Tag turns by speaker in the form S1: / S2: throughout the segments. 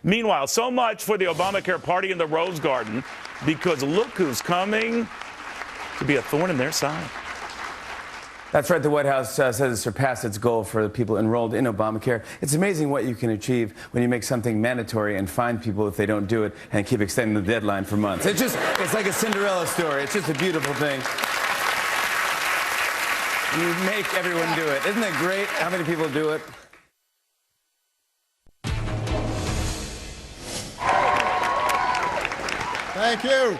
S1: Meanwhile, so much for the Obamacare party in the Rose Garden, because look who's coming to be a thorn in their side.
S2: That's right. The White House says it surpassed its goal for the people enrolled in Obamacare. It's amazing what you can achieve when you make something mandatory and fine people if they don't do it and keep extending the deadline for months. It's like a Cinderella story. It's just a beautiful thing. You make everyone do it. Isn't it great how many people do it?
S3: Thank you.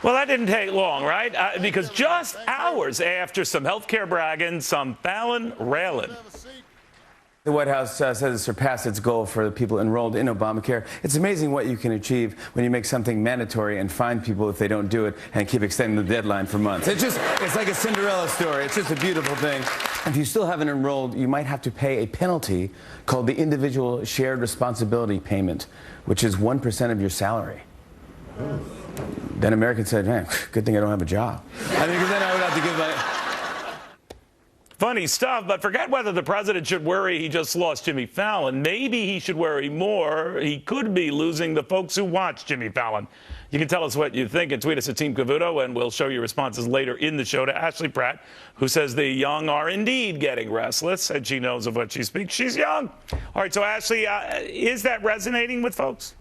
S1: Well, that didn't take long, right? Because just hours after some health care bragging, some Fallon railing.
S2: The White House says it surpassed its goal for the people enrolled in Obamacare. It's amazing what you can achieve when you make something mandatory and fine people if they don't do it and keep extending the deadline for months. It's like a Cinderella story. It's just a beautiful thing. If you still haven't enrolled, you might have to pay a penalty called the Individual Shared Responsibility Payment, which is 1% of your salary. Then Americans said, man, good thing I don't have a job. I mean, because then I would have to give my...
S1: Funny stuff, but forget whether the president should worry he just lost Jimmy Fallon. Maybe he should worry more. He could be losing the folks who watch Jimmy Fallon. You can tell us what you think and tweet us at Team Cavuto, and we'll show you responses later in the show to Ashley Pratt, who says the young are indeed getting restless, and she knows of what she speaks. She's young. All right, so Ashley, is that resonating with folks?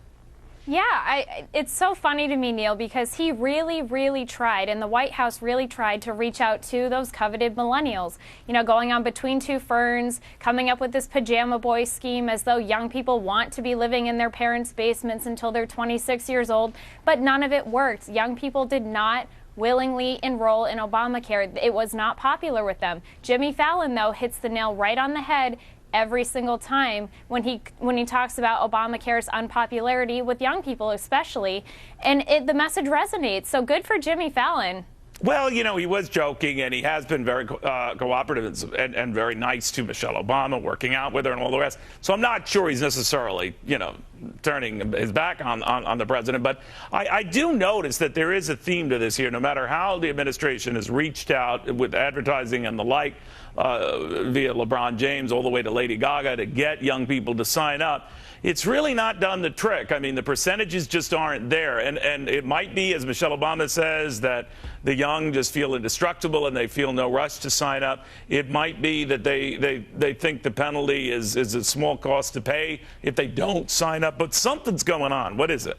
S4: Yeah, it's so funny to me, Neil, because he really, really tried, and the White House really tried to reach out to those coveted millennials. You know, going on Between Two Ferns, coming up with this pajama boy scheme as though young people want to be living in their parents' basements until they're 26 years old, but none of it worked. Young people did not willingly enroll in Obamacare. It was not popular with them. Jimmy Fallon, though, hits the nail right on the head every single time when he talks about Obamacare's unpopularity with young people especially, and the message resonates. So good for Jimmy Fallon.
S1: Well, you know, he was joking, and he has been very cooperative and very nice to Michelle Obama, working out with her and all the rest. So I'm not sure he's necessarily, you know, turning his back on the president. But I do notice that there is a theme to this here. No matter how the administration has reached out with advertising and the like, via LeBron James all the way to Lady Gaga to get young people to sign up, it's really not done the trick. I mean, the percentages just aren't there. And it might be, as Michelle Obama says, that the young just feel indestructible and they feel no rush to sign up. It might be that they think the penalty is a small cost to pay if they don't sign up. But something's going on. What is it?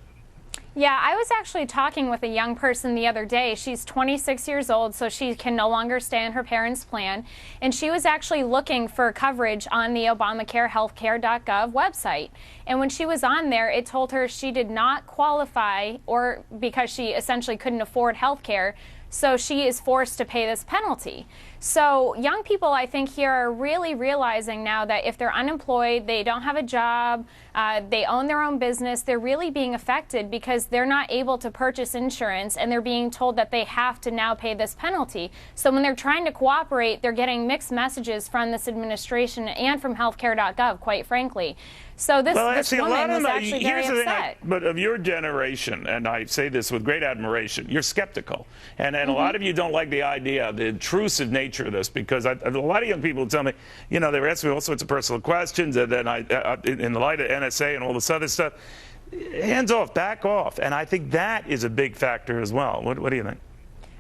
S4: Yeah, I was actually talking with a young person the other day. She's 26 years old, so she can no longer stay on her parents' plan. And she was actually looking for coverage on the Obamacare healthcare.gov website. And when she was on there, it told her she did not qualify, or because she essentially couldn't afford health care. So she is forced to pay this penalty. So young people, I think, here are really realizing now that if they're unemployed, they don't have a job, they own their own business, they're really being affected because they're not able to purchase insurance, and they're being told that they have to now pay this penalty. So when they're trying to cooperate, they're getting mixed messages from this administration and from healthcare.gov, quite frankly. So this woman was actually very upset.
S1: But of your generation, and I say this with great admiration, you're skeptical. And a lot of you don't like the idea of the intrusive nature of this, because a lot of young people tell me, you know, they were asking me all sorts of personal questions, and then in the light of NSA and all this other stuff, hands off, back off. And I think that is a big factor as well. What do you think?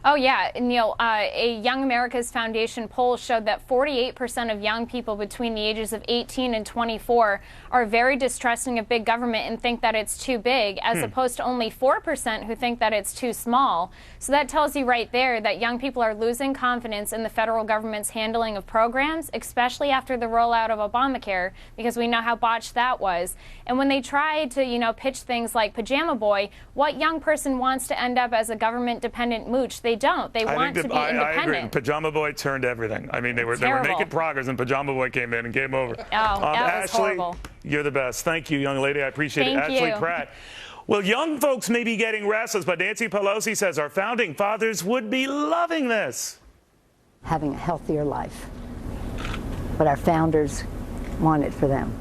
S4: Oh, yeah, Neil, a Young America's Foundation poll showed that 48% of young people between the ages of 18 and 24 are very distrusting of big government and think that it's too big, as opposed to only 4% who think that it's too small. So that tells you right there that young people are losing confidence in the federal government's handling of programs, especially after the rollout of Obamacare, because we know how botched that was. And when they try to, you know, pitch things like Pajama Boy, what young person wants to end up as a government-dependent mooch? They don't. They want to be independent. I agree.
S1: Pajama Boy turned everything. I mean, they were making progress, and Pajama Boy came in and came over.
S4: Oh, that was
S1: Ashley,
S4: horrible.
S1: You're the best. Thank you, young lady. I appreciate it.
S4: Thank you.
S1: Ashley Pratt. Well, young folks may be getting restless, but Nancy Pelosi says our founding fathers would be loving this.
S5: Having a healthier life. What our founders wanted for them.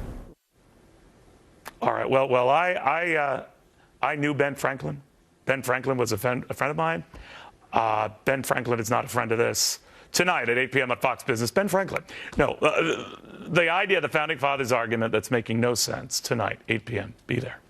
S1: All right. Well, I knew Ben Franklin. Ben Franklin was a friend of mine. Ben Franklin is not a friend of this. tonight at 8 p.m. on Fox Business. Ben Franklin. No, the idea, the Founding Fathers argument that's making no sense tonight, 8 p.m. Be there.